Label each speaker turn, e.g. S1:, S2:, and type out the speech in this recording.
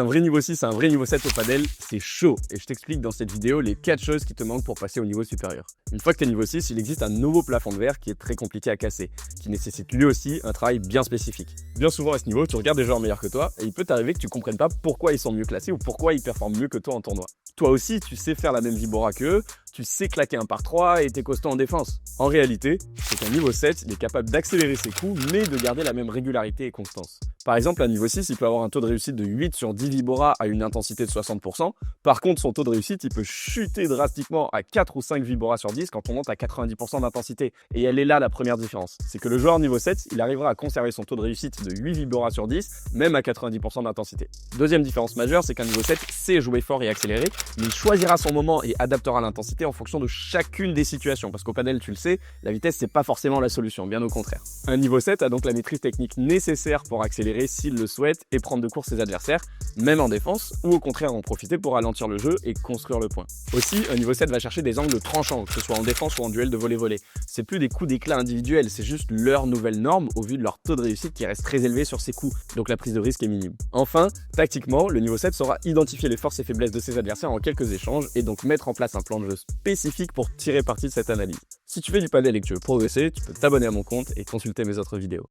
S1: vrai niveau 6 et un vrai niveau 7 au padel, c'est chaud. Et je t'explique dans cette vidéo les 4 choses qui te manquent pour passer au niveau supérieur. Une fois que tu es niveau 6, il existe un nouveau plafond de verre qui est très compliqué à casser, qui nécessite lui aussi un travail bien spécifique. Bien souvent à ce niveau, tu regardes des joueurs meilleurs que toi et il peut t'arriver que tu comprennes pas pourquoi ils sont mieux classés ou pourquoi ils performent mieux que toi en tournoi. Toi aussi, tu sais faire la même vibora qu'eux, tu sais claquer un par 3 et t'es costaud en défense. En réalité, c'est qu'un niveau 7, il est capable d'accélérer ses coups, mais de garder la même régularité et constance. Par exemple, un niveau 6, il peut avoir un taux de réussite de 8 sur 10 vibora à une intensité de 60%. Par contre, son taux de réussite, il peut chuter drastiquement à 4 ou 5 vibora sur 10 quand on monte à 90% d'intensité. Et elle est là la première différence. C'est que le joueur niveau 7, il arrivera à conserver son taux de réussite de 8 vibora sur 10, même à 90% d'intensité. Deuxième différence majeure, c'est qu'un niveau 7 sait jouer fort et accélérer, mais il choisira son moment et adaptera l'intensité en fonction de chacune des situations. Parce qu'au padel, tu le sais, la vitesse, c'est pas forcément la solution, bien au contraire. Un niveau 7 a donc la maîtrise technique nécessaire pour accélérer s'il le souhaite et prendre de court ses adversaires, même en défense, ou au contraire en profiter pour ralentir le jeu et construire le point. Aussi, un niveau 7 va chercher des angles tranchants, que ce soit en défense ou en duel de volley-volley. C'est plus des coups d'éclat individuels, c'est juste leur nouvelle norme au vu de leur taux de réussite qui reste très élevé sur ces coups, donc la prise de risque est minime. Enfin, tactiquement, le niveau 7 saura identifier les forces et faiblesses de ses adversaires en quelques échanges et donc mettre en place un plan de jeu spécifique pour tirer parti de cette analyse. Si tu fais du padel et que tu veux progresser, tu peux t'abonner à mon compte et consulter mes autres vidéos.